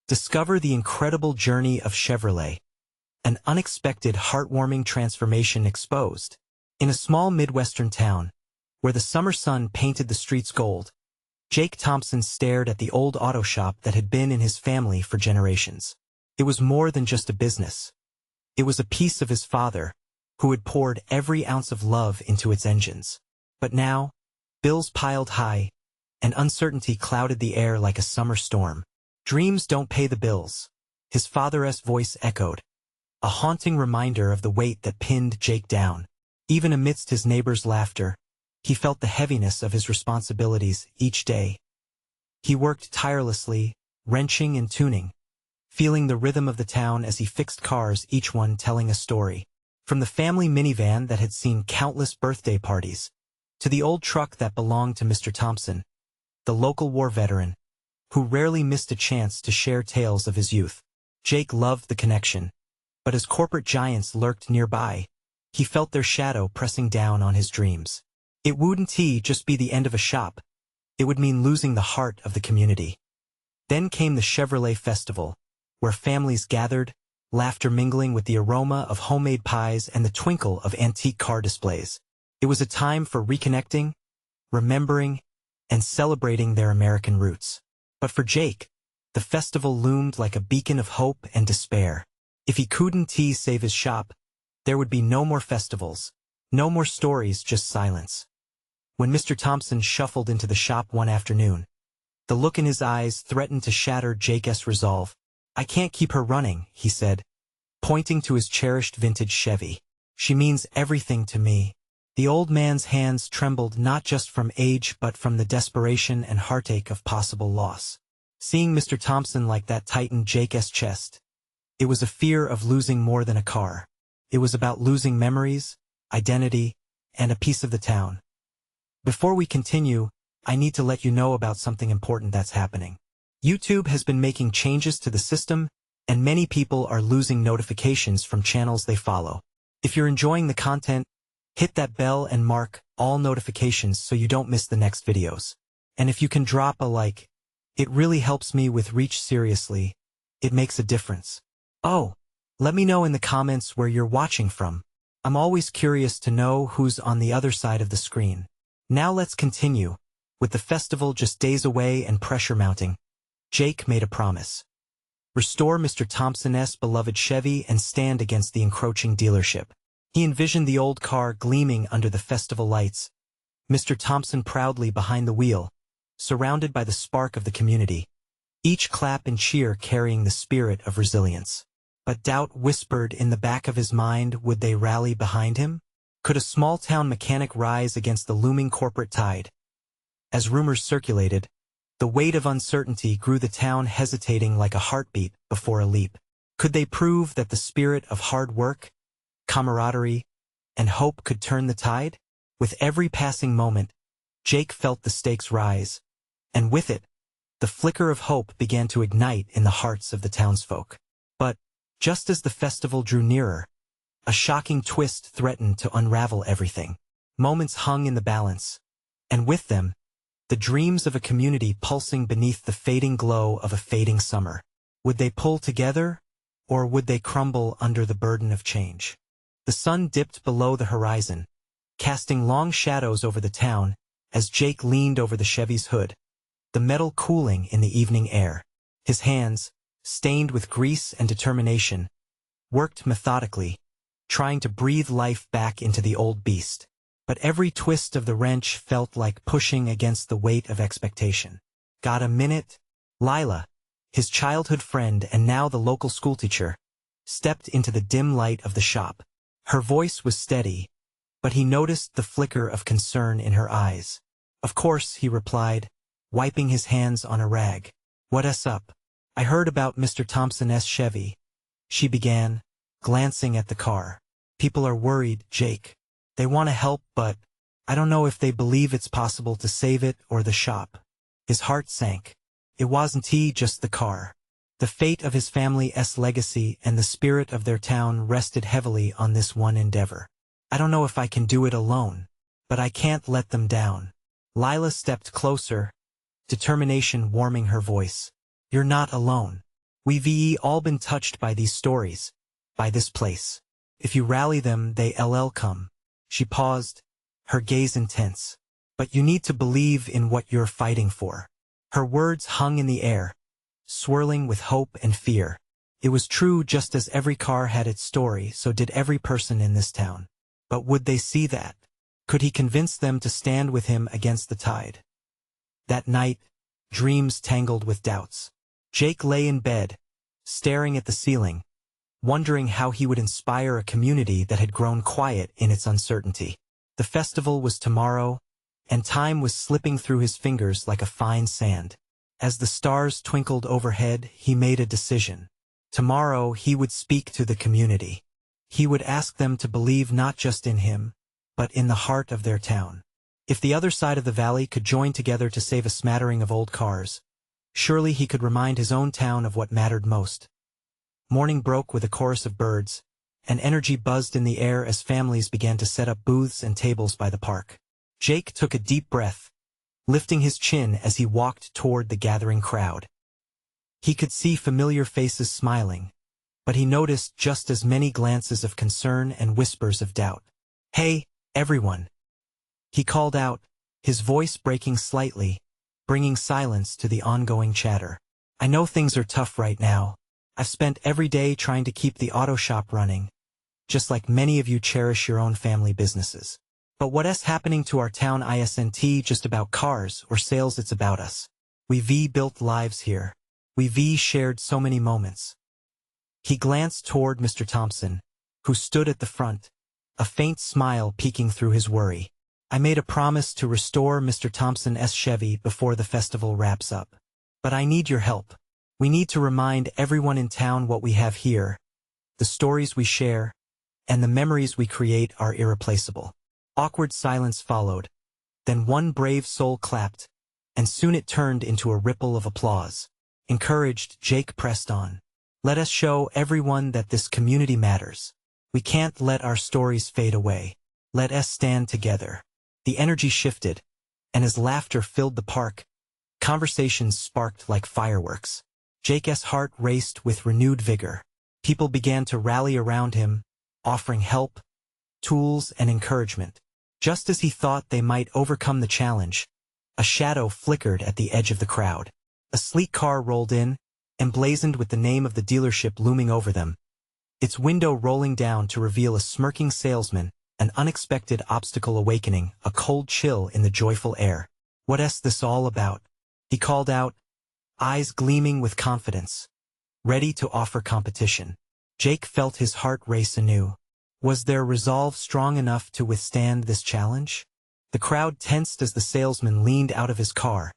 Discover the incredible journey of Chevrolet. An unexpected, heartwarming transformation exposed. In a small Midwestern town, where the summer sun painted the streets gold, Jake Thompson stared at the old auto shop that had been in his family for generations. It was more than just a business. It was a piece of his father, who had poured every ounce of love into its engines. But now, bills piled high, and uncertainty clouded the air like a summer storm. Dreams don't pay the bills, his father's voice echoed, a haunting reminder of the weight that pinned Jake down. Even amidst his neighbors' laughter, he felt the heaviness of his responsibilities each day. He worked tirelessly, wrenching and tuning, feeling the rhythm of the town as he fixed cars, each one telling a story. From the family minivan that had seen countless birthday parties, to the old truck that belonged to Mr. Thompson, the local war veteran, who rarely missed a chance to share tales of his youth. Jake loved the connection, but as corporate giants lurked nearby, he felt their shadow pressing down on his dreams. It wouldn't just be the end of a shop. It would mean losing the heart of the community. Then came the Chevrolet Festival, where families gathered, laughter mingling with the aroma of homemade pies and the twinkle of antique car displays. It was a time for reconnecting, remembering, and celebrating their American roots. But for Jake, the festival loomed like a beacon of hope and despair. If he couldn't save his shop, there would be no more festivals, no more stories, just silence. When Mr. Thompson shuffled into the shop one afternoon, the look in his eyes threatened to shatter Jake's resolve. "I can't keep her running," he said, pointing to his cherished vintage Chevy. "She means everything to me." The old man's hands trembled not just from age but from the desperation and heartache of possible loss. Seeing Mr. Thompson like that tightened Jake's chest. It was a fear of losing more than a car. It was about losing memories, identity, and a piece of the town. Before we continue, I need to let you know about something important that's happening. YouTube has been making changes to the system, and many people are losing notifications from channels they follow. If you're enjoying the content, hit that bell and mark all notifications so you don't miss the next videos. And if you can drop a like, it really helps me with reach. Seriously, it makes a difference. Oh, let me know in the comments where you're watching from. I'm always curious to know who's on the other side of the screen. Now let's continue. With the festival just days away and pressure mounting, Jake made a promise. Restore Mr. Thompson's beloved Chevy and stand against the encroaching dealership. He envisioned the old car gleaming under the festival lights, Mr. Thompson proudly behind the wheel, surrounded by the spark of the community, each clap and cheer carrying the spirit of resilience. But doubt whispered in the back of his mind, would they rally behind him? Could a small-town mechanic rise against the looming corporate tide? As rumors circulated, the weight of uncertainty grew, the town hesitating like a heartbeat before a leap. Could they prove that the spirit of hard work, camaraderie, and hope could turn the tide? With every passing moment, Jake felt the stakes rise, and with it, the flicker of hope began to ignite in the hearts of the townsfolk. But, just as the festival drew nearer, a shocking twist threatened to unravel everything. Moments hung in the balance, and with them, the dreams of a community pulsing beneath the fading glow of a fading summer. Would they pull together, or would they crumble under the burden of change? The sun dipped below the horizon, casting long shadows over the town as Jake leaned over the Chevy's hood, the metal cooling in the evening air. His hands, stained with grease and determination, worked methodically, trying to breathe life back into the old beast. But every twist of the wrench felt like pushing against the weight of expectation. "Got a minute?" Lila, his childhood friend and now the local schoolteacher, stepped into the dim light of the shop. Her voice was steady, but he noticed the flicker of concern in her eyes. "Of course," he replied, wiping his hands on a rag. "What's up?" "I heard about Mr. Thompson's Chevy," she began, glancing at the car. "People are worried, Jake. They want to help, but I don't know if they believe it's possible to save it or the shop." His heart sank. It wasn't just the car. The fate of his family's legacy and the spirit of their town rested heavily on this one endeavor. "I don't know if I can do it alone, but I can't let them down." Lila stepped closer, determination warming her voice. "You're not alone. We've all been touched by these stories, by this place. If you rally them, they'll come. She paused, her gaze intense. But you need to believe in what you're fighting for. Her words hung in the air, swirling with hope and fear. It was true, just as every car had its story, so did every person in this town. But would they see that? Could he convince them to stand with him against the tide? That night, dreams tangled with doubts. Jake lay in bed, staring at the ceiling, wondering how he would inspire a community that had grown quiet in its uncertainty. The festival was tomorrow, and time was slipping through his fingers like a fine sand. As the stars twinkled overhead, he made a decision. Tomorrow he would speak to the community. He would ask them to believe not just in him, but in the heart of their town. If the other side of the valley could join together to save a smattering of old cars, surely he could remind his own town of what mattered most. Morning broke with a chorus of birds, and energy buzzed in the air as families began to set up booths and tables by the park. Jake took a deep breath, lifting his chin as he walked toward the gathering crowd. He could see familiar faces smiling, but he noticed just as many glances of concern and whispers of doubt. "Hey, everyone!" he called out, his voice breaking slightly, bringing silence to the ongoing chatter. "I know things are tough right now. I've spent every day trying to keep the auto shop running, just like many of you cherish your own family businesses. But what's happening to our town isn't just about cars or sales, it's about us. We've built lives here. We've shared so many moments." He glanced toward Mr. Thompson, who stood at the front, a faint smile peeking through his worry. "I made a promise to restore Mr. Thompson's Chevy before the festival wraps up. But I need your help. We need to remind everyone in town what we have here. The stories we share, and the memories we create are irreplaceable." Awkward silence followed. Then one brave soul clapped, and soon it turned into a ripple of applause. Encouraged, Jake pressed on. "Let us show everyone that this community matters. We can't let our stories fade away. Let us stand together." The energy shifted, and as laughter filled the park, conversations sparked like fireworks. Jake's heart raced with renewed vigor. People began to rally around him, offering help, tools, and encouragement. Just as he thought they might overcome the challenge, a shadow flickered at the edge of the crowd. A sleek car rolled in, emblazoned with the name of the dealership looming over them, its window rolling down to reveal a smirking salesman, an unexpected obstacle awakening a cold chill in the joyful air. "What's this all about?" he called out, eyes gleaming with confidence, ready to offer competition. Jake felt his heart race anew. Was their resolve strong enough to withstand this challenge? The crowd tensed as the salesman leaned out of his car,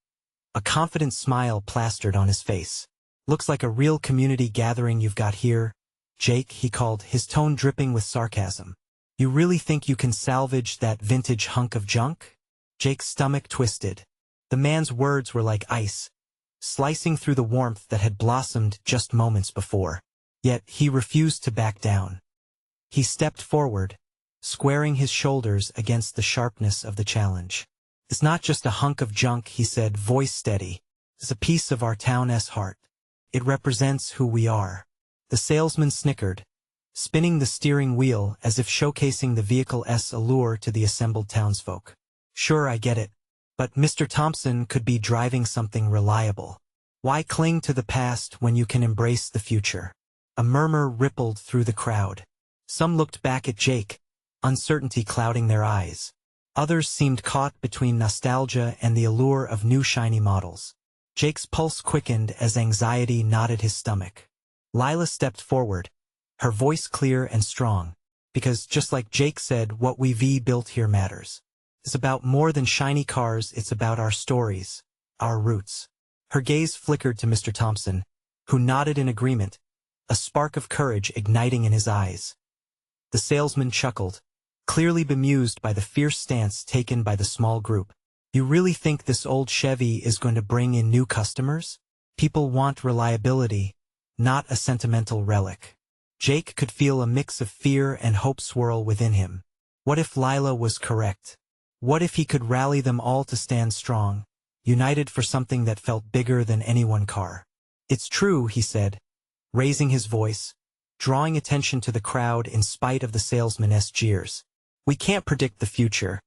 a confident smile plastered on his face. "Looks like a real community gathering you've got here, Jake," he called, his tone dripping with sarcasm. "You really think you can salvage that vintage hunk of junk?" Jake's stomach twisted. The man's words were like ice, slicing through the warmth that had blossomed just moments before. Yet he refused to back down. He stepped forward, squaring his shoulders against the sharpness of the challenge. "It's not just a hunk of junk," he said, voice steady. "It's a piece of our town's heart. It represents who we are." The salesman snickered, spinning the steering wheel as if showcasing the vehicle's allure to the assembled townsfolk. "Sure, I get it. But Mr. Thompson could be driving something reliable. Why cling to the past when you can embrace the future?" A murmur rippled through the crowd. Some looked back at Jake, uncertainty clouding their eyes. Others seemed caught between nostalgia and the allure of new shiny models. Jake's pulse quickened as anxiety knotted his stomach. Lila stepped forward, her voice clear and strong, because just like Jake said, what we've built here matters. It's about more than shiny cars, it's about our stories, our roots. Her gaze flickered to Mr. Thompson, who nodded in agreement, a spark of courage igniting in his eyes. The salesman chuckled, clearly bemused by the fierce stance taken by the small group. "You really think this old Chevy is going to bring in new customers? People want reliability, not a sentimental relic." Jake could feel a mix of fear and hope swirl within him. What if Lila was correct? What if he could rally them all to stand strong, united for something that felt bigger than any one car? "It's true," he said, raising his voice, drawing attention to the crowd in spite of the salesman's jeers. We can't predict the future,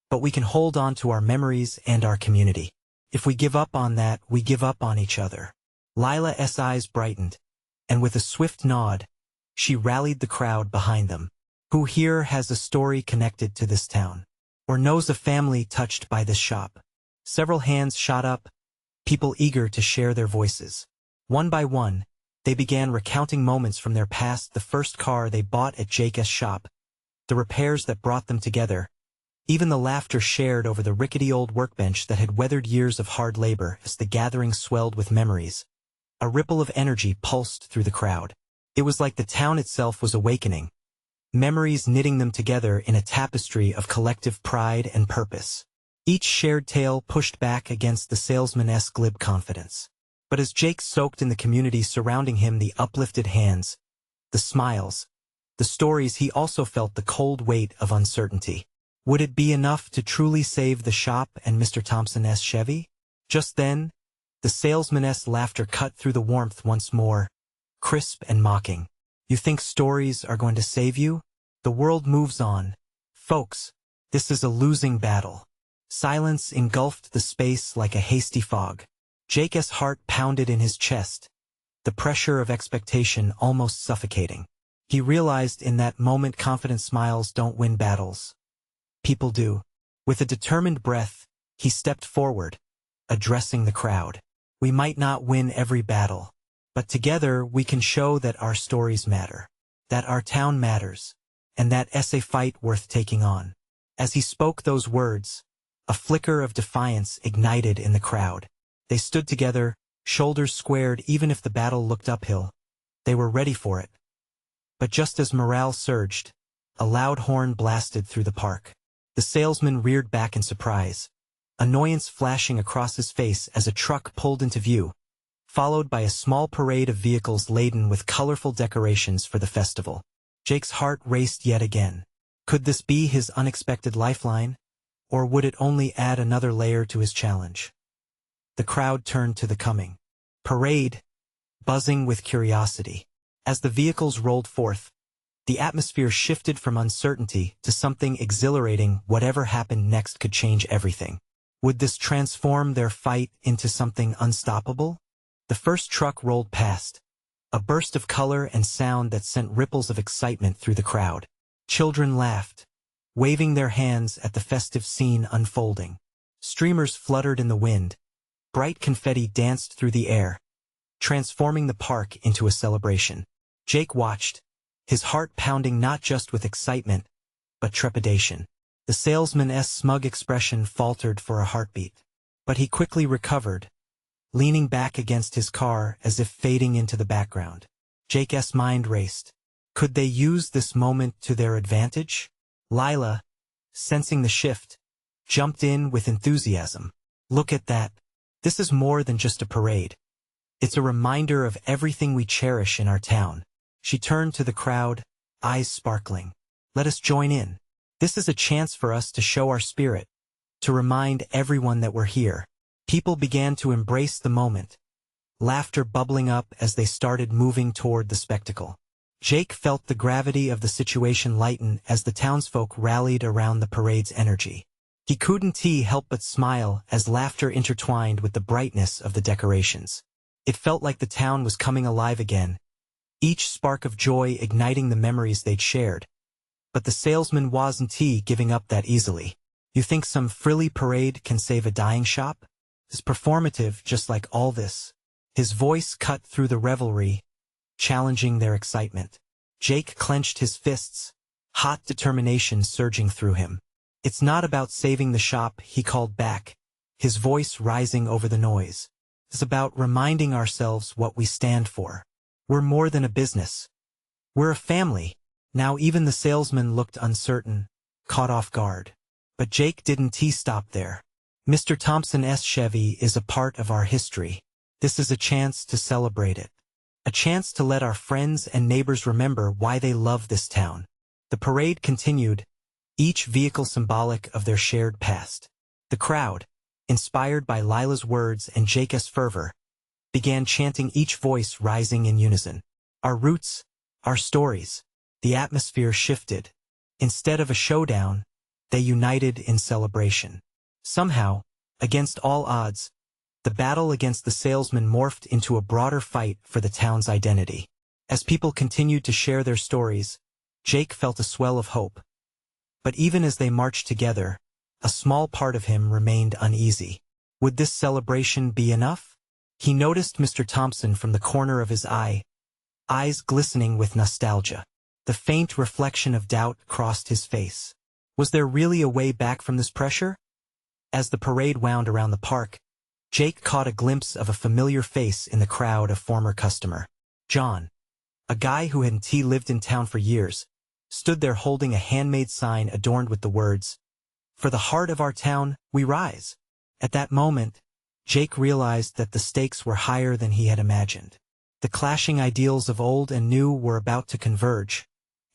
but we can hold on to our memories and our community. If we give up on that, we give up on each other. Lila's eyes brightened, and with a swift nod, she rallied the crowd behind them. Who here has a story connected to this town, or knows a family touched by this shop? Several hands shot up, people eager to share their voices. One by one, they began recounting moments from their past: the first car they bought at Jake's shop, the repairs that brought them together, even the laughter shared over the rickety old workbench that had weathered years of hard labor. As the gathering swelled with memories, a ripple of energy pulsed through the crowd. It was like the town itself was awakening, memories knitting them together in a tapestry of collective pride and purpose. Each shared tale pushed back against the salesman's glib confidence. But as Jake soaked in the community surrounding him, the uplifted hands, the smiles, the stories, he also felt the cold weight of uncertainty. Would it be enough to truly save the shop and Mr. Thompson's Chevy? Just then, the salesman's laughter cut through the warmth once more, crisp and mocking. You think stories are going to save you? The world moves on. Folks, this is a losing battle. Silence engulfed the space like a hasty fog. Jake's heart pounded in his chest, the pressure of expectation almost suffocating. He realized in that moment confident smiles don't win battles. People do. With a determined breath, he stepped forward, addressing the crowd. We might not win every battle, but together we can show that our stories matter, that our town matters, and that it's a fight worth taking on. As he spoke those words, a flicker of defiance ignited in the crowd. They stood together, shoulders squared. Even if the battle looked uphill, they were ready for it. But just as morale surged, a loud horn blasted through the park. The salesman reared back in surprise, annoyance flashing across his face as a truck pulled into view, followed by a small parade of vehicles laden with colorful decorations for the festival. Jake's heart raced yet again. Could this be his unexpected lifeline, or would it only add another layer to his challenge? The crowd turned to the coming parade, buzzing with curiosity. As the vehicles rolled forth, the atmosphere shifted from uncertainty to something exhilarating. Whatever happened next could change everything. Would this transform their fight into something unstoppable? The first truck rolled past, a burst of color and sound that sent ripples of excitement through the crowd. Children laughed, waving their hands at the festive scene unfolding. Streamers fluttered in the wind. Bright confetti danced through the air, transforming the park into a celebration. Jake watched, his heart pounding not just with excitement, but trepidation. The salesman's smug expression faltered for a heartbeat, but he quickly recovered, leaning back against his car as if fading into the background. Jake's mind raced. Could they use this moment to their advantage? Lila, sensing the shift, jumped in with enthusiasm. Look at that. This is more than just a parade. It's a reminder of everything we cherish in our town. She turned to the crowd, eyes sparkling. Let us join in. This is a chance for us to show our spirit, to remind everyone that we're here. People began to embrace the moment, laughter bubbling up as they started moving toward the spectacle. Jake felt the gravity of the situation lighten as the townsfolk rallied around the parade's energy. He couldn't help but smile as laughter intertwined with the brightness of the decorations. It felt like the town was coming alive again, each spark of joy igniting the memories they'd shared. But the salesman wasn't giving up that easily. You think some frilly parade can save a dying shop? It's performative, just like all this. His voice cut through the revelry, challenging their excitement. Jake clenched his fists, hot determination surging through him. It's not about saving the shop, he called back, his voice rising over the noise. It's about reminding ourselves what we stand for. We're more than a business. We're a family. Now even the salesman looked uncertain, caught off guard. But Jake didn't stop there. Mr. Thompson's Chevy is a part of our history. This is a chance to celebrate it. A chance to let our friends and neighbors remember why they love this town. The parade continued, each vehicle symbolic of their shared past. The crowd, inspired by Lila's words and Jake's fervor, began chanting, each voice rising in unison. Our roots, our stories. The atmosphere shifted. Instead of a showdown, they united in celebration. Somehow, against all odds, the battle against the salesman morphed into a broader fight for the town's identity. As people continued to share their stories, Jake felt a swell of hope. But even as they marched together, a small part of him remained uneasy. Would this celebration be enough? He noticed Mr. Thompson from the corner of his eye, eyes glistening with nostalgia. The faint reflection of doubt crossed his face. Was there really a way back from this pressure? As the parade wound around the park, Jake caught a glimpse of a familiar face in the crowd, a former customer. John, a guy who hadn't lived in town for years, stood there holding a handmade sign adorned with the words, "For the heart of our town, we rise." At that moment, Jake realized that the stakes were higher than he had imagined. The clashing ideals of old and new were about to converge,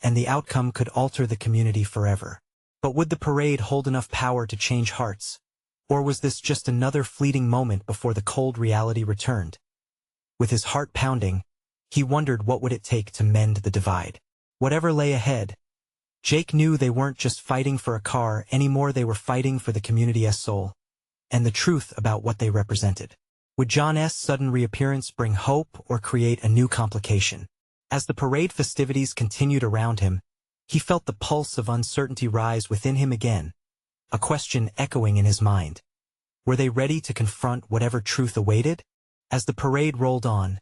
and the outcome could alter the community forever. But would the parade hold enough power to change hearts? Or was this just another fleeting moment before the cold reality returned? With his heart pounding, he wondered what would it take to mend the divide. Whatever lay ahead, Jake knew they weren't just fighting for a car anymore, they were fighting for the community's soul, and the truth about what they represented. Would John's sudden reappearance bring hope or create a new complication? As the parade festivities continued around him, he felt the pulse of uncertainty rise within him again, a question echoing in his mind. Were they ready to confront whatever truth awaited? As the parade rolled on,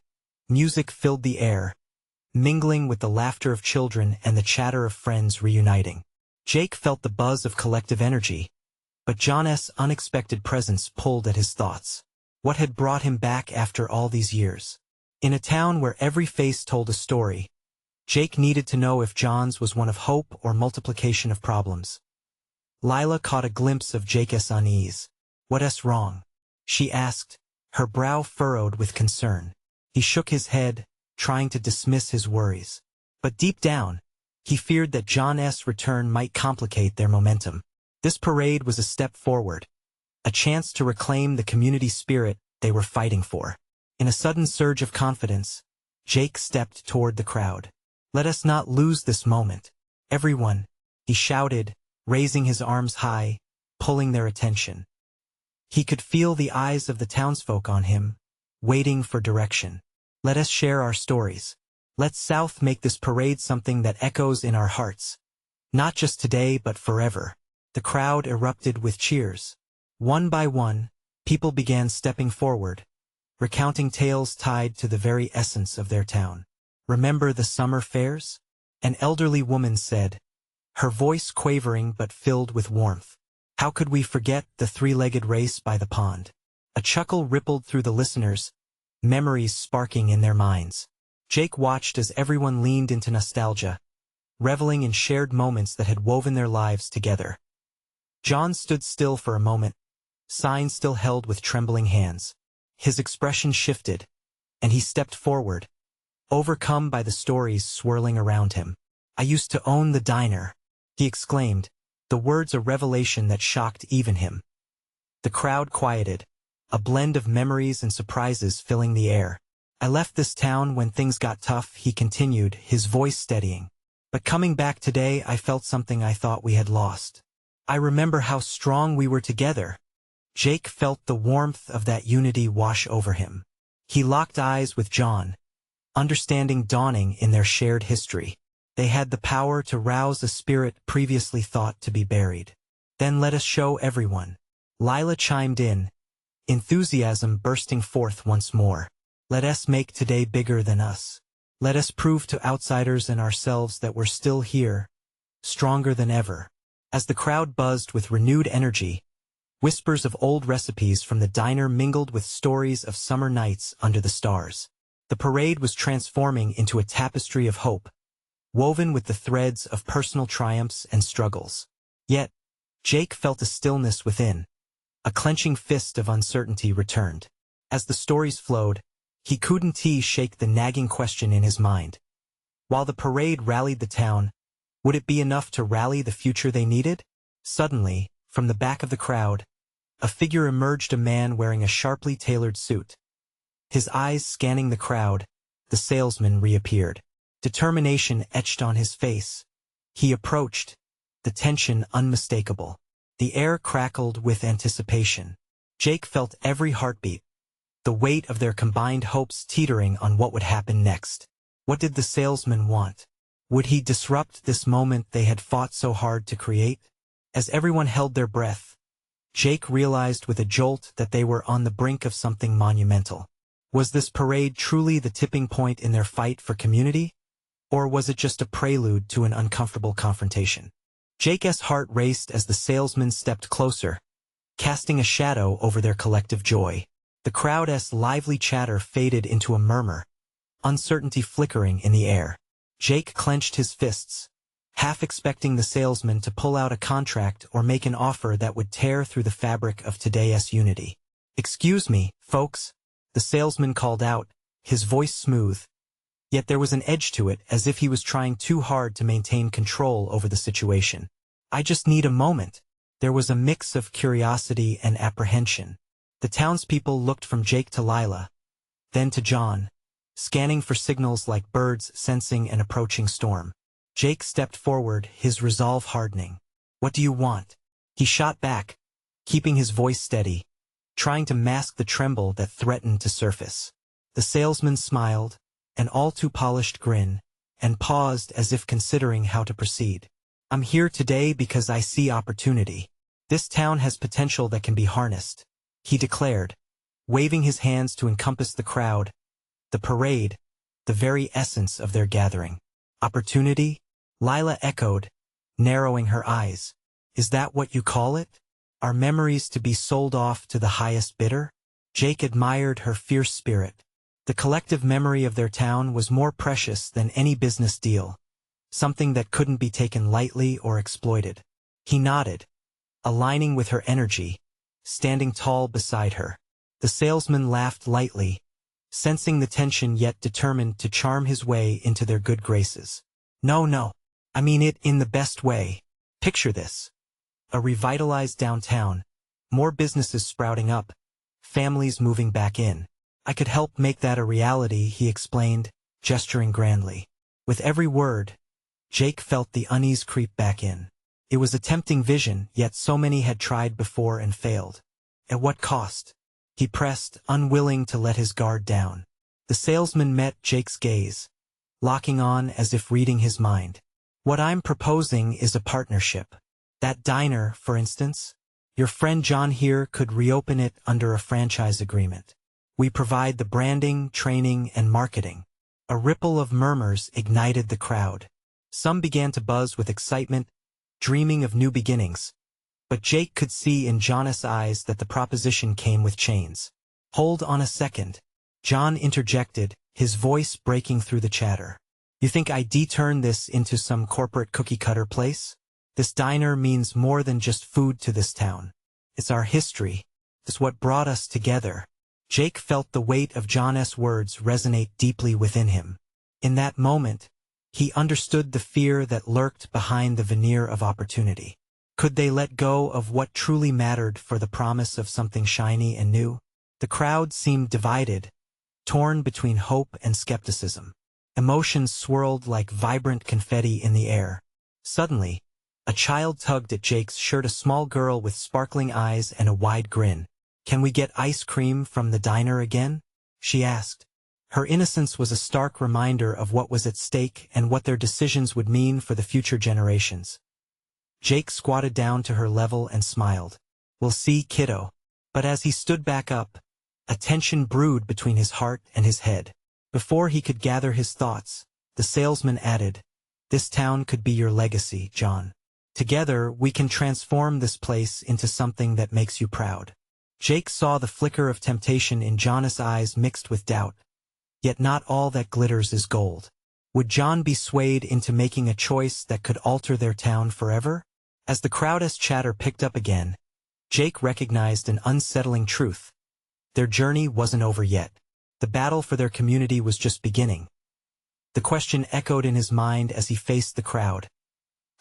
music filled the air, mingling with the laughter of children and the chatter of friends reuniting. Jake felt the buzz of collective energy, but John's unexpected presence pulled at his thoughts. What had brought him back after all these years? In a town where every face told a story, Jake needed to know if John's was one of hope or multiplication of problems. Lila caught a glimpse of Jake's unease. "What's wrong?" she asked, her brow furrowed with concern. He shook his head, trying to dismiss his worries. But deep down, he feared that John's return might complicate their momentum. This parade was a step forward, a chance to reclaim the community spirit they were fighting for. In a sudden surge of confidence, Jake stepped toward the crowd. "Let us not lose this moment. Everyone," he shouted, raising his arms high, pulling their attention. He could feel the eyes of the townsfolk on him, waiting for direction. "Let us share our stories. Let South make this parade something that echoes in our hearts. Not just today but forever." The crowd erupted with cheers. One by one, people began stepping forward, recounting tales tied to the very essence of their town. "Remember the summer fairs?" an elderly woman said, her voice quavering but filled with warmth. "How could we forget the three-legged race by the pond?" A chuckle rippled through the listeners, memories sparking in their minds. Jake watched as everyone leaned into nostalgia, reveling in shared moments that had woven their lives together. John stood still for a moment, sign still held with trembling hands. His expression shifted, and he stepped forward, overcome by the stories swirling around him. "I used to own the diner," he exclaimed, the words a revelation that shocked even him. The crowd quieted, a blend of memories and surprises filling the air. "I left this town when things got tough," he continued, his voice steadying. "But coming back today, I felt something I thought we had lost. I remember how strong we were together." Jake felt the warmth of that unity wash over him. He locked eyes with John, understanding dawning in their shared history. They had the power to rouse a spirit previously thought to be buried. "Then let us show everyone." Lila chimed in, enthusiasm bursting forth once more. "Let us make today bigger than us. Let us prove to outsiders and ourselves that we're still here, stronger than ever." As the crowd buzzed with renewed energy, whispers of old recipes from the diner mingled with stories of summer nights under the stars. The parade was transforming into a tapestry of hope, woven with the threads of personal triumphs and struggles. Yet, Jake felt a stillness within. A clenching fist of uncertainty returned. As the stories flowed, he couldn't shake the nagging question in his mind. While the parade rallied the town, would it be enough to rally the future they needed? Suddenly, from the back of the crowd, a figure emerged, a man wearing a sharply tailored suit. His eyes scanning the crowd, the salesman reappeared. Determination etched on his face. He approached, the tension unmistakable. The air crackled with anticipation. Jake felt every heartbeat, the weight of their combined hopes teetering on what would happen next. What did the salesman want? Would he disrupt this moment they had fought so hard to create? As everyone held their breath, Jake realized with a jolt that they were on the brink of something monumental. Was this parade truly the tipping point in their fight for community? Or was it just a prelude to an uncomfortable confrontation? Jake's heart raced as the salesman stepped closer, casting a shadow over their collective joy. The crowd's lively chatter faded into a murmur, uncertainty flickering in the air. Jake clenched his fists, half expecting the salesman to pull out a contract or make an offer that would tear through the fabric of today's unity. "Excuse me, folks," the salesman called out, his voice smooth, yet there was an edge to it, as if he was trying too hard to maintain control over the situation. "I just need a moment." There was a mix of curiosity and apprehension. The townspeople looked from Jake to Lila, then to John, scanning for signals like birds sensing an approaching storm. Jake stepped forward, his resolve hardening. "What do you want?" He shot back, keeping his voice steady, trying to mask the tremble that threatened to surface. The salesman smiled, an all-too-polished grin, and paused as if considering how to proceed. "I'm here today because I see opportunity. This town has potential that can be harnessed," he declared, waving his hands to encompass the crowd, the parade, the very essence of their gathering. "Opportunity?" Lila echoed, narrowing her eyes. "Is that what you call it? Are memories to be sold off to the highest bidder?" Jake admired her fierce spirit. The collective memory of their town was more precious than any business deal, something that couldn't be taken lightly or exploited. He nodded, aligning with her energy, standing tall beside her. The salesman laughed lightly, sensing the tension yet determined to charm his way into their good graces. No, I mean it in the best way. Picture this. A revitalized downtown, more businesses sprouting up, families moving back in. I could help make that a reality," he explained, gesturing grandly. With every word, Jake felt the unease creep back in. It was a tempting vision, yet so many had tried before and failed. At what cost? He pressed, unwilling to let his guard down. The salesman met Jake's gaze, locking on as if reading his mind. "What I'm proposing is a partnership. That diner, for instance, your friend John here could reopen it under a franchise agreement. We provide the branding, training, and marketing." A ripple of murmurs ignited the crowd. Some began to buzz with excitement, dreaming of new beginnings. But Jake could see in John's eyes that the proposition came with chains. "Hold on a second," John interjected, his voice breaking through the chatter. "You think I turn this into some corporate cookie-cutter place? This diner means more than just food to this town. It's our history. It's what brought us together." Jake felt the weight of John's words resonate deeply within him. In that moment, he understood the fear that lurked behind the veneer of opportunity. Could they let go of what truly mattered for the promise of something shiny and new? The crowd seemed divided, torn between hope and skepticism. Emotions swirled like vibrant confetti in the air. Suddenly, a child tugged at Jake's shirt, a small girl with sparkling eyes and a wide grin. "Can we get ice cream from the diner again?" she asked. Her innocence was a stark reminder of what was at stake and what their decisions would mean for the future generations. Jake squatted down to her level and smiled. "We'll see, kiddo." But as he stood back up, a tension brewed between his heart and his head. Before he could gather his thoughts, the salesman added, "This town could be your legacy, John. Together, we can transform this place into something that makes you proud." Jake saw the flicker of temptation in John's eyes mixed with doubt. Yet not all that glitters is gold. Would John be swayed into making a choice that could alter their town forever? As the crowd's chatter picked up again, Jake recognized an unsettling truth. Their journey wasn't over yet. The battle for their community was just beginning. The question echoed in his mind as he faced the crowd.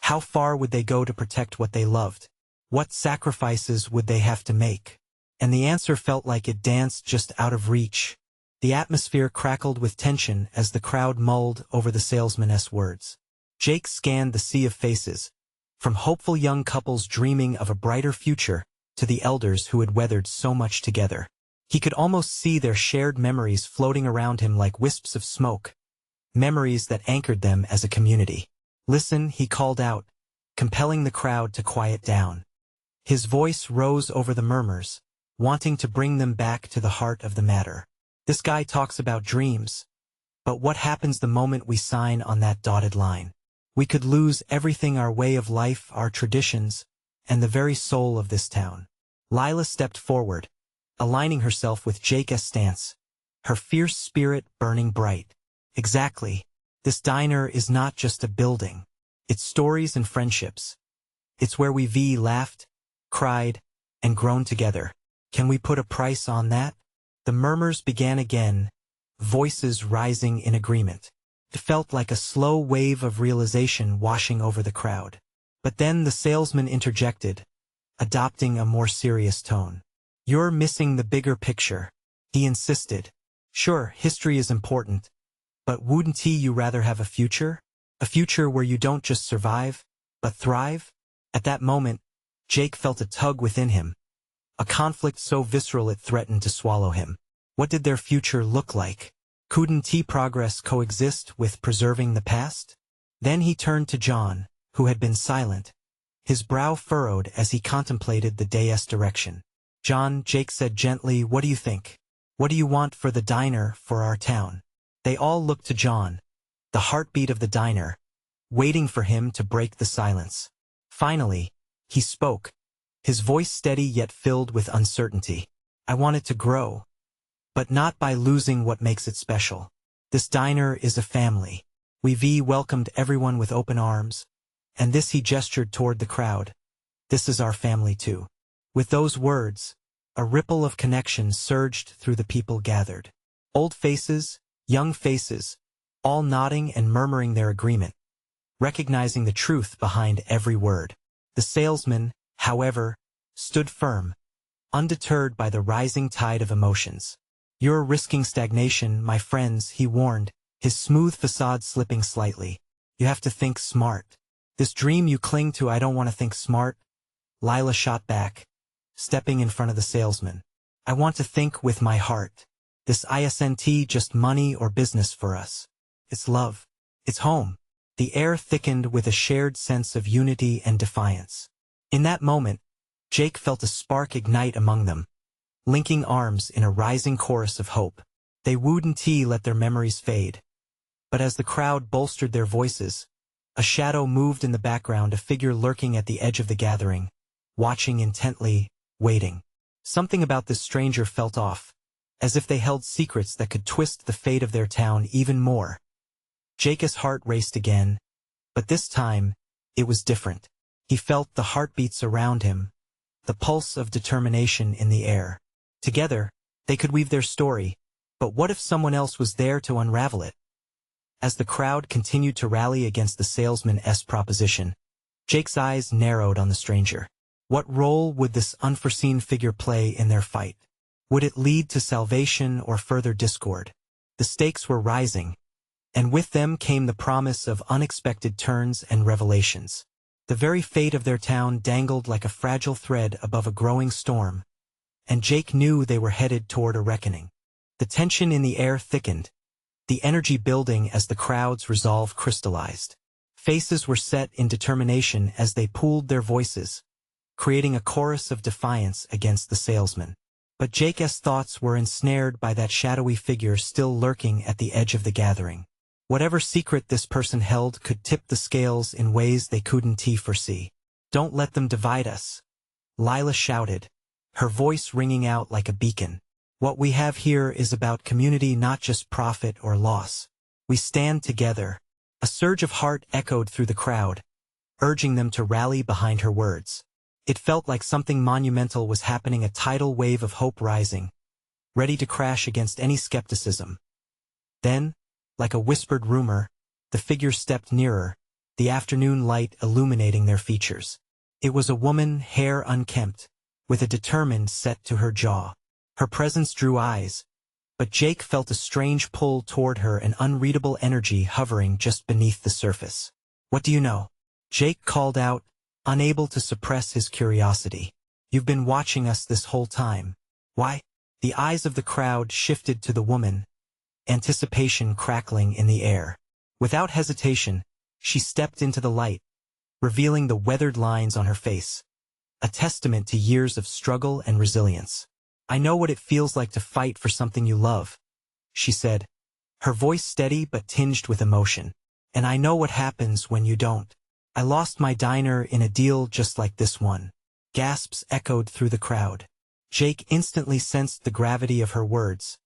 How far would they go to protect what they loved? What sacrifices would they have to make? And the answer felt like it danced just out of reach. The atmosphere crackled with tension as the crowd mulled over the salesman's words. Jake scanned the sea of faces, from hopeful young couples dreaming of a brighter future to the elders who had weathered so much together. He could almost see their shared memories floating around him like wisps of smoke, memories that anchored them as a community. "Listen," he called out, compelling the crowd to quiet down. His voice rose over the murmurs, wanting to bring them back to the heart of the matter. "This guy talks about dreams, but what happens the moment we sign on that dotted line? We could lose everything: our way of life, our traditions, and the very soul of this town." Lila stepped forward, aligning herself with Jake's stance, her fierce spirit burning bright. "Exactly. This diner is not just a building. It's stories and friendships. It's where we laughed, cried, and grown together. Can we put a price on that?" The murmurs began again, voices rising in agreement. It felt like a slow wave of realization washing over the crowd. But then the salesman interjected, adopting a more serious tone. "You're missing the bigger picture," he insisted. "Sure, history is important, but wouldn't you rather have a future? A future where you don't just survive, but thrive?" At that moment, Jake felt a tug within him, a conflict so visceral it threatened to swallow him. What did their future look like? Couldn't progress coexist with preserving the past? Then he turned to John, who had been silent, his brow furrowed as he contemplated the dais direction. "John," Jake said gently, "what do you think? What do you want for the diner, for our town?" They all looked to John, the heartbeat of the diner, waiting for him to break the silence. Finally, he spoke, his voice steady yet filled with uncertainty. "I want it to grow, but not by losing what makes it special. This diner is a family. We've welcomed everyone with open arms, and this," he gestured toward the crowd, "this is our family too." With those words, a ripple of connection surged through the people gathered. Old faces, young faces, all nodding and murmuring their agreement, recognizing the truth behind every word. The salesman, however, stood firm, undeterred by the rising tide of emotions. "You're risking stagnation, my friends," he warned, his smooth facade slipping slightly. "You have to think smart. This dream you cling to." "I don't want to think smart," Lila shot back, stepping in front of the salesman. "I want to think with my heart. This isn't just money or business for us. It's love. It's home." The air thickened with a shared sense of unity and defiance. In that moment, Jake felt a spark ignite among them, linking arms in a rising chorus of hope. They wouldn't let their memories fade. But as the crowd bolstered their voices, a shadow moved in the background, a figure lurking at the edge of the gathering, watching intently, waiting. Something about this stranger felt off, as if they held secrets that could twist the fate of their town even more. Jake's heart raced again, but this time, it was different. He felt the heartbeats around him, the pulse of determination in the air. Together, they could weave their story, but what if someone else was there to unravel it? As the crowd continued to rally against the salesman's proposition, Jake's eyes narrowed on the stranger. What role would this unforeseen figure play in their fight? Would it lead to salvation or further discord? The stakes were rising, and with them came the promise of unexpected turns and revelations. The very fate of their town dangled like a fragile thread above a growing storm, and Jake knew they were headed toward a reckoning. The tension in the air thickened, the energy building as the crowd's resolve crystallized. Faces were set in determination as they pooled their voices, creating a chorus of defiance against the salesman. But Jake's thoughts were ensnared by that shadowy figure still lurking at the edge of the gathering. Whatever secret this person held could tip the scales in ways they couldn't foresee. "Don't let them divide us," Lila shouted, her voice ringing out like a beacon. "What we have here is about community, not just profit or loss. We stand together." A surge of heart echoed through the crowd, urging them to rally behind her words. It felt like something monumental was happening, a tidal wave of hope rising, ready to crash against any skepticism. Then, like a whispered rumor, the figure stepped nearer, the afternoon light illuminating their features. It was a woman, hair unkempt, with a determined set to her jaw. Her presence drew eyes, But Jake felt a strange pull toward her, an unreadable energy hovering just beneath the surface. "What do you know?" Jake called out, unable to suppress his curiosity. "You've been watching us this whole time." "Why?" The eyes of the crowd shifted to the woman, anticipation crackling in the air. Without hesitation, she stepped into the light, revealing the weathered lines on her face, a testament to years of struggle and resilience. "I know what it feels like to fight for something you love," she said, her voice steady but tinged with emotion. "And I know what happens when you don't. I lost my diner in a deal just like this one." Gasps echoed through the crowd. Jake instantly sensed the gravity of her words,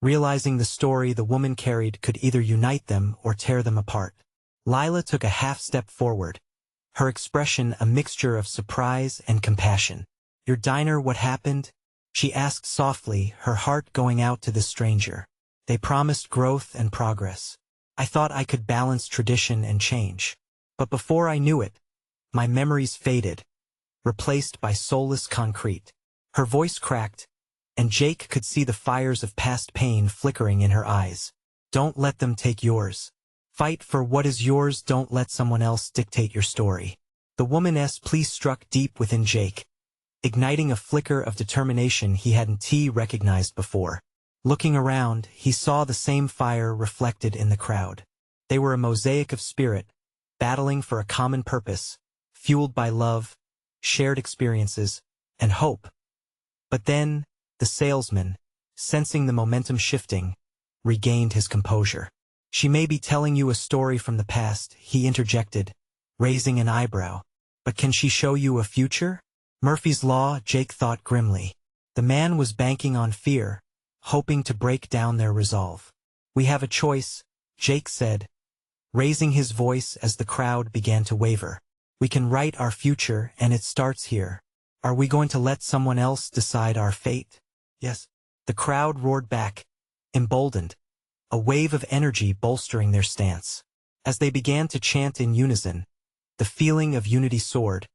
realizing the story the woman carried could either unite them or tear them apart. Lila took a half step forward, her expression a mixture of surprise and compassion. "Your diner, what happened?" she asked softly, her heart going out to the stranger. "They promised growth and progress. I thought I could balance tradition and change. But before I knew it, my memories faded, replaced by soulless concrete." Her voice cracked, and Jake could see the fires of past pain flickering in her eyes. "Don't let them take yours. Fight for what is yours, don't let someone else dictate your story." The woman's plea struck deep within Jake, igniting a flicker of determination he hadn't recognized before. Looking around, he saw the same fire reflected in the crowd. They were a mosaic of spirit, battling for a common purpose, fueled by love, shared experiences, and hope. But then, the salesman, sensing the momentum shifting, regained his composure. "She may be telling you a story from the past," he interjected, raising an eyebrow. "But can she show you a future?" Murphy's Law, Jake thought grimly. The man was banking on fear, hoping to break down their resolve. "We have a choice," Jake said, raising his voice as the crowd began to waver. "We can write our future, and it starts here. Are we going to let someone else decide our fate?" "Yes." The crowd roared back, emboldened, a wave of energy bolstering their stance. As they began to chant in unison, the feeling of unity soared.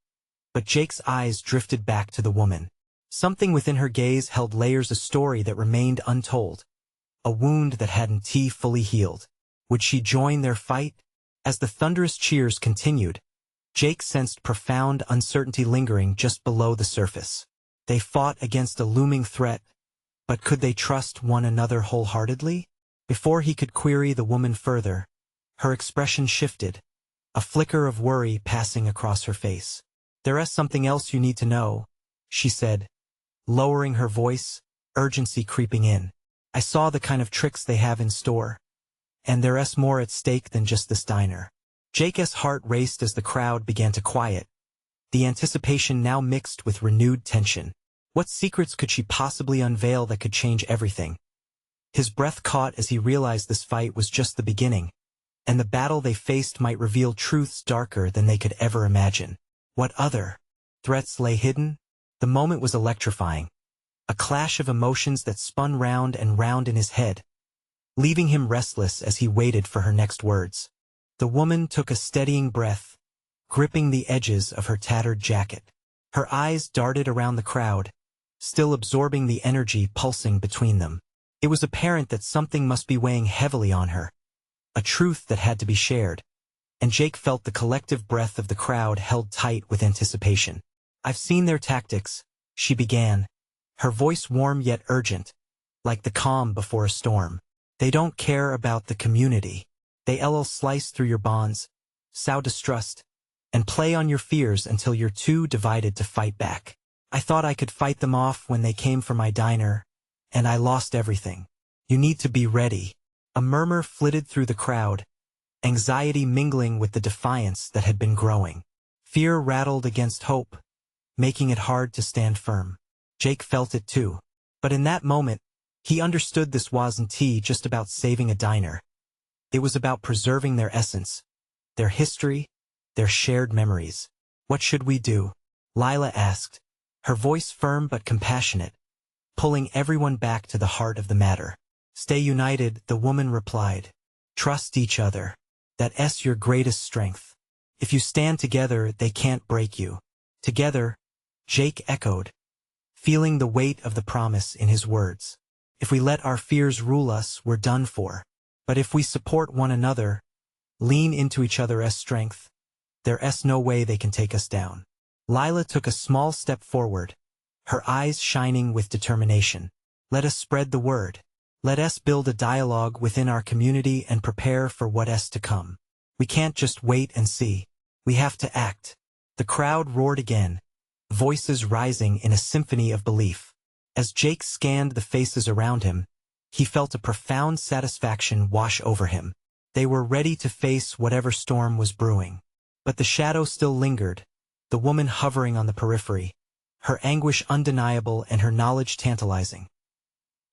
But Jake's eyes drifted back to the woman. Something within her gaze held layers of story that remained untold, a wound that hadn't fully healed. Would she join their fight? As the thunderous cheers continued, Jake sensed profound uncertainty lingering just below the surface. They fought against a looming threat, but could they trust one another wholeheartedly? Before he could query the woman further, her expression shifted, a flicker of worry passing across her face. "There's something else you need to know," she said, lowering her voice, urgency creeping in. "I saw the kind of tricks they have in store, and there's more at stake than just this diner." Jake's heart raced as the crowd began to quiet, the anticipation now mixed with renewed tension. What secrets could she possibly unveil that could change everything? His breath caught as he realized this fight was just the beginning, and the battle they faced might reveal truths darker than they could ever imagine. What other threats lay hidden? The moment was electrifying, a clash of emotions that spun round and round in his head, leaving him restless as he waited for her next words. The woman took a steadying breath, gripping the edges of her tattered jacket. Her eyes darted around the crowd, still absorbing the energy pulsing between them. It was apparent that something must be weighing heavily on her, a truth that had to be shared, and Jake felt the collective breath of the crowd held tight with anticipation. "I've seen their tactics," she began, her voice warm yet urgent, like the calm before a storm. "They don't care about the community. They'll slice through your bonds, sow distrust, and play on your fears until you're too divided to fight back. I thought I could fight them off when they came for my diner, and I lost everything. You need to be ready." A murmur flitted through the crowd, anxiety mingling with the defiance that had been growing. Fear rattled against hope, making it hard to stand firm. Jake felt it too. But in that moment, he understood this wasn't just about saving a diner. It was about preserving their essence, their history, their shared memories. "What should we do?" Lila asked, her voice firm but compassionate, pulling everyone back to the heart of the matter. "Stay united," the woman replied. "Trust each other. That's your greatest strength. If you stand together, they can't break you." "Together," Jake echoed, feeling the weight of the promise in his words. If we let our fears rule us, we're done for. But if we support one another, lean into each other's strength, there's no way they can take us down. Lila took a small step forward, her eyes shining with determination. Let us spread the word. Let us build a dialogue within our community and prepare for what's to come. We can't just wait and see. We have to act. The crowd roared again, voices rising in a symphony of belief. As Jake scanned the faces around him, he felt a profound satisfaction wash over him. They were ready to face whatever storm was brewing. But the shadow still lingered, the woman hovering on the periphery, her anguish undeniable and her knowledge tantalizing.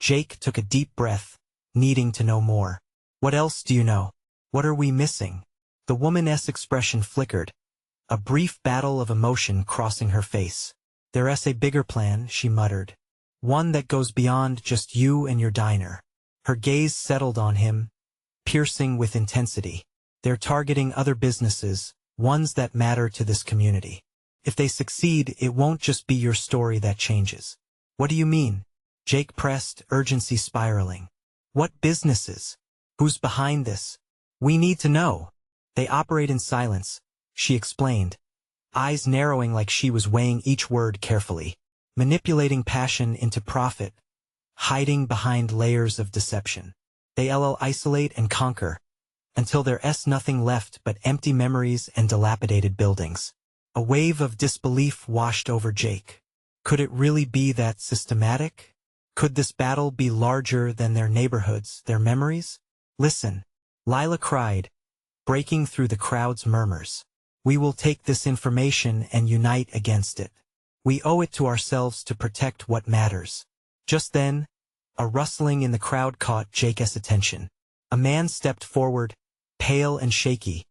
Jake took a deep breath, needing to know more. What else do you know? What are we missing? The woman's expression flickered, a brief battle of emotion crossing her face. There's a bigger plan, she muttered. One that goes beyond just you and your diner. Her gaze settled on him, piercing with intensity. They're targeting other businesses, ones that matter to this community. If they succeed, it won't just be your story that changes. What do you mean? Jake pressed, urgency spiraling. What businesses? Who's behind this? We need to know. They operate in silence, she explained, eyes narrowing like she was weighing each word carefully. Manipulating passion into profit, hiding behind layers of deception. They'll isolate and conquer, until there's nothing left but empty memories and dilapidated buildings. A wave of disbelief washed over Jake. Could it really be that systematic? Could this battle be larger than their neighborhoods, their memories? Listen, Lila cried, breaking through the crowd's murmurs. We will take this information and unite against it. We owe it to ourselves to protect what matters. Just then, a rustling in the crowd caught Jake's attention. A man stepped forward, pale and shaky,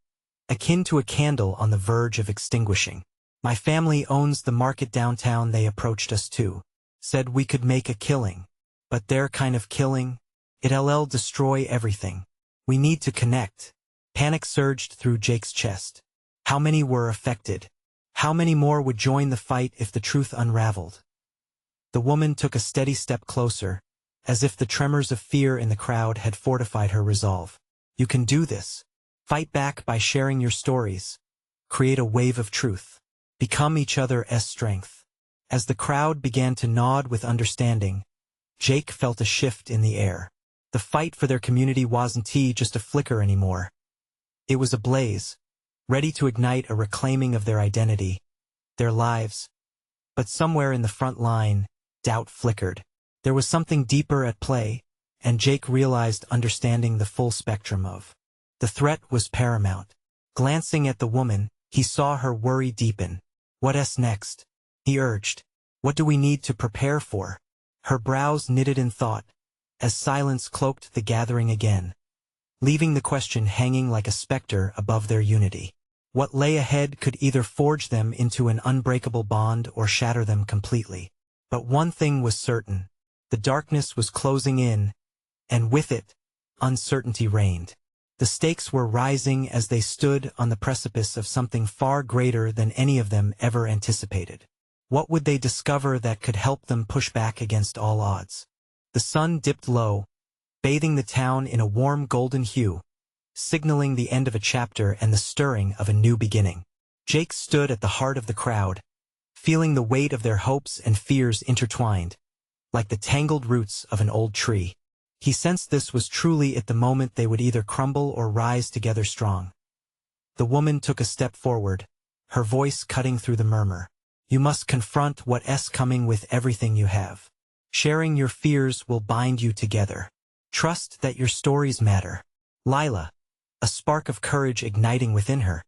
akin to a candle on the verge of extinguishing. My family owns the market downtown. They approached us too. Said we could make a killing. But their kind of killing, it'll destroy everything. We need to connect. Panic surged through Jake's chest. How many were affected? How many more would join the fight if the truth unraveled? The woman took a steady step closer, as if the tremors of fear in the crowd had fortified her resolve. You can do this. Fight back by sharing your stories. Create a wave of truth. Become each other's strength. As the crowd began to nod with understanding, Jake felt a shift in the air. The fight for their community wasn't just a flicker anymore. It was ablaze, ready to ignite a reclaiming of their identity, their lives. But somewhere in the front line, doubt flickered. There was something deeper at play, and Jake realized understanding the full spectrum of. The threat was paramount. Glancing at the woman, he saw her worry deepen. What's next? He urged. What do we need to prepare for? Her brows knitted in thought, as silence cloaked the gathering again, leaving the question hanging like a specter above their unity. What lay ahead could either forge them into an unbreakable bond or shatter them completely. But one thing was certain. The darkness was closing in, and with it, uncertainty reigned. The stakes were rising as they stood on the precipice of something far greater than any of them ever anticipated. What would they discover that could help them push back against all odds? The sun dipped low, bathing the town in a warm golden hue, signaling the end of a chapter and the stirring of a new beginning. Jake stood at the heart of the crowd, feeling the weight of their hopes and fears intertwined, like the tangled roots of an old tree. He sensed this was truly at the moment they would either crumble or rise together strong. The woman took a step forward, her voice cutting through the murmur. You must confront what's coming with everything you have. Sharing your fears will bind you together. Trust that your stories matter. Lila, a spark of courage igniting within her,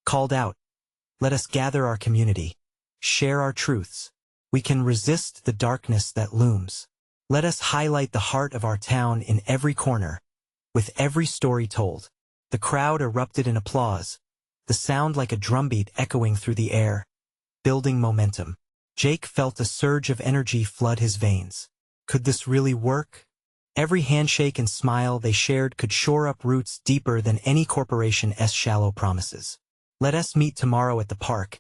called out, let us gather our community, share our truths. We can resist the darkness that looms. Let us highlight the heart of our town in every corner, with every story told. The crowd erupted in applause, the sound like a drumbeat echoing through the air, building momentum. Jake felt a surge of energy flood his veins. Could this really work? Every handshake and smile they shared could shore up roots deeper than any corporation's shallow promises. Let us meet tomorrow at the park,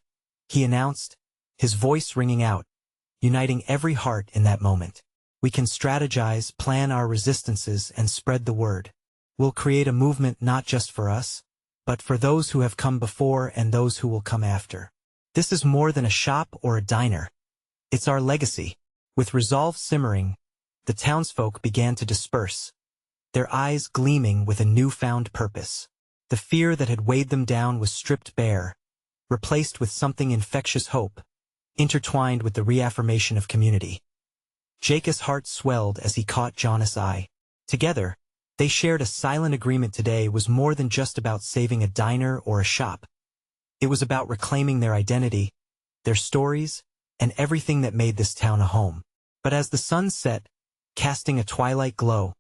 he announced, his voice ringing out, uniting every heart in that moment. We can strategize, plan our resistances, and spread the word. We'll create a movement not just for us, but for those who have come before and those who will come after. This is more than a shop or a diner. It's our legacy. With resolve simmering, the townsfolk began to disperse, their eyes gleaming with a newfound purpose. The fear that had weighed them down was stripped bare, replaced with something infectious hope, intertwined with the reaffirmation of community. Jake's heart swelled as he caught Jonas' eye. Together, they shared a silent agreement today was more than just about saving a diner or a shop. It was about reclaiming their identity, their stories, and everything that made this town a home. But as the sun set, casting a twilight glow,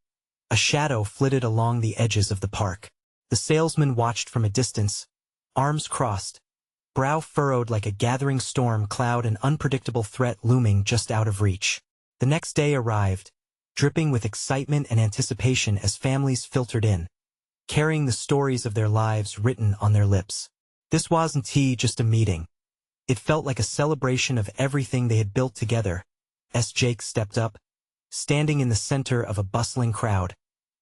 a shadow flitted along the edges of the park. The salesman watched from a distance, arms crossed, brow furrowed like a gathering storm cloud, an unpredictable threat looming just out of reach. The next day arrived, dripping with excitement and anticipation as families filtered in, carrying the stories of their lives written on their lips. This wasn't just a meeting. It felt like a celebration of everything they had built together. As Jake stepped up, standing in the center of a bustling crowd,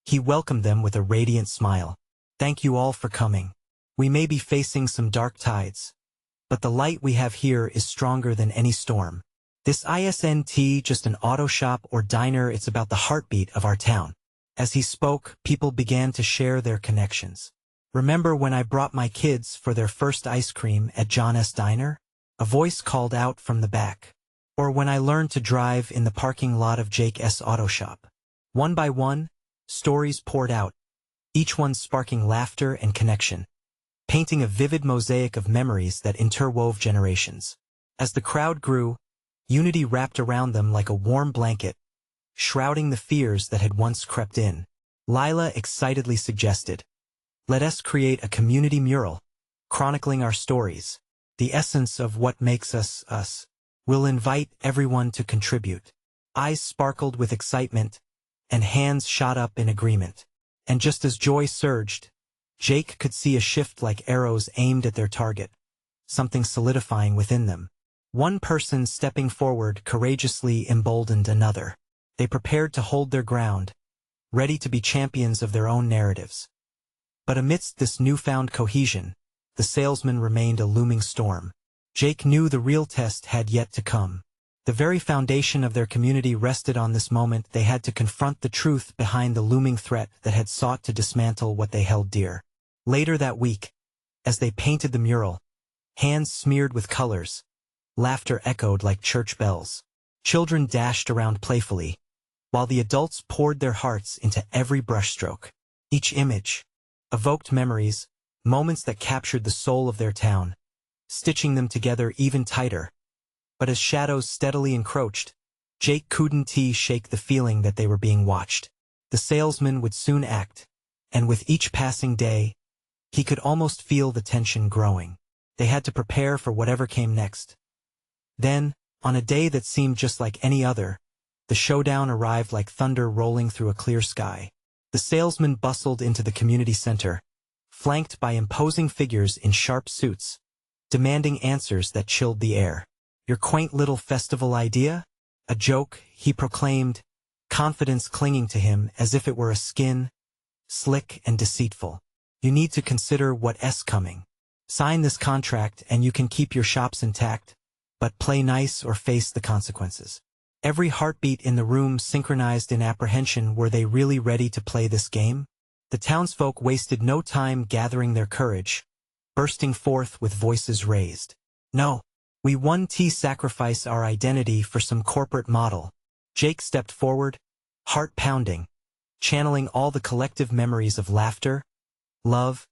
he welcomed them with a radiant smile. Thank you all for coming. We may be facing some dark tides, but the light we have here is stronger than any storm. This isn't just an auto shop or diner, it's about the heartbeat of our town. As he spoke, people began to share their connections. Remember when I brought my kids for their first ice cream at John's Diner? A voice called out from the back. Or when I learned to drive in the parking lot of Jake's auto shop. One by one, stories poured out, each one sparking laughter and connection, painting a vivid mosaic of memories that interwove generations. As the crowd grew, unity wrapped around them like a warm blanket, shrouding the fears that had once crept in. Lila excitedly suggested, "Let us create a community mural, chronicling our stories, the essence of what makes us us. We'll invite everyone to contribute." Eyes sparkled with excitement, and hands shot up in agreement. And just as joy surged, Jake could see a shift like arrows aimed at their target, something solidifying within them. One person stepping forward courageously emboldened another. They prepared to hold their ground, ready to be champions of their own narratives. But amidst this newfound cohesion, the salesman remained a looming storm. Jake knew the real test had yet to come. The very foundation of their community rested on this moment. They had to confront the truth behind the looming threat that had sought to dismantle what they held dear. Later that week, as they painted the mural, hands smeared with colors, laughter echoed like church bells. Children dashed around playfully, while the adults poured their hearts into every brushstroke. Each image evoked memories, moments that captured the soul of their town, stitching them together even tighter. But as shadows steadily encroached, Jake couldn't shake the feeling that they were being watched. The salesman would soon act, and with each passing day, he could almost feel the tension growing. They had to prepare for whatever came next. Then, on a day that seemed just like any other, the showdown arrived like thunder rolling through a clear sky. The salesman bustled into the community center, flanked by imposing figures in sharp suits, demanding answers that chilled the air. "Your quaint little festival idea? A joke," he proclaimed, confidence clinging to him as if it were a skin, slick and deceitful. "You need to consider what's coming. Sign this contract and you can keep your shops intact, but play nice or face the consequences." Every heartbeat in the room synchronized in apprehension. Were they really ready to play this game? The townsfolk wasted no time gathering their courage, bursting forth with voices raised. "No. We won't sacrifice our identity for some corporate model." Jake stepped forward, heart pounding, channeling all the collective memories of laughter, love,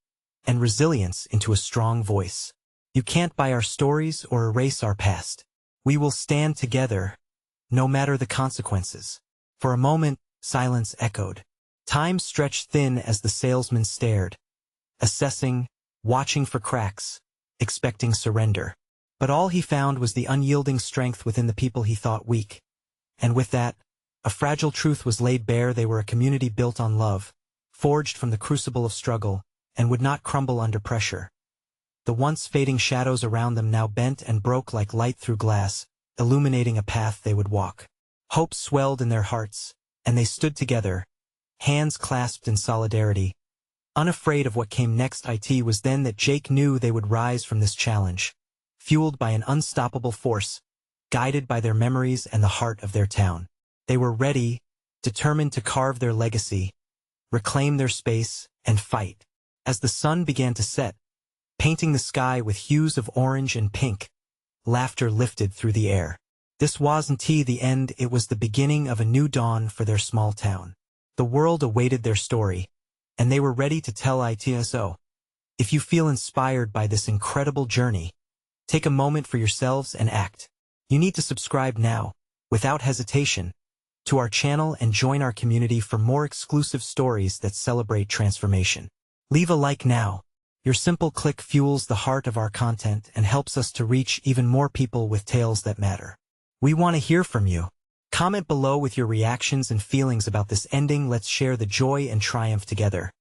and resilience into a strong voice. "You can't buy our stories or erase our past. We will stand together, no matter the consequences." For a moment, silence echoed. Time stretched thin as the salesman stared, assessing, watching for cracks, expecting surrender. But all he found was the unyielding strength within the people he thought weak. And with that, a fragile truth was laid bare. They were a community built on love, forged from the crucible of struggle, and would not crumble under pressure. The once fading shadows around them now bent and broke like light through glass, illuminating a path they would walk. Hope swelled in their hearts, and they stood together, hands clasped in solidarity. Unafraid of what came next, it was then that Jake knew they would rise from this challenge, fueled by an unstoppable force, guided by their memories and the heart of their town. They were ready, determined to carve their legacy, reclaim their space, and fight. As the sun began to set, painting the sky with hues of orange and pink, laughter lifted through the air. This wasn't the end, it was the beginning of a new dawn for their small town. The world awaited their story, and they were ready to tell it so. If you feel inspired by this incredible journey, take a moment for yourselves and act. You need to subscribe now, without hesitation, to our channel and join our community for more exclusive stories that celebrate transformation. Leave a like now. Your simple click fuels the heart of our content and helps us to reach even more people with tales that matter. We want to hear from you. Comment below with your reactions and feelings about this ending. Let's share the joy and triumph together.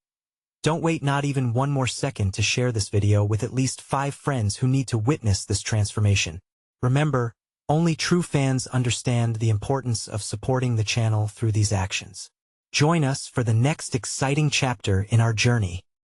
Don't wait not even one more second to share this video with at least 5 friends who need to witness this transformation. Remember, only true fans understand the importance of supporting the channel through these actions. Join us for the next exciting chapter in our journey.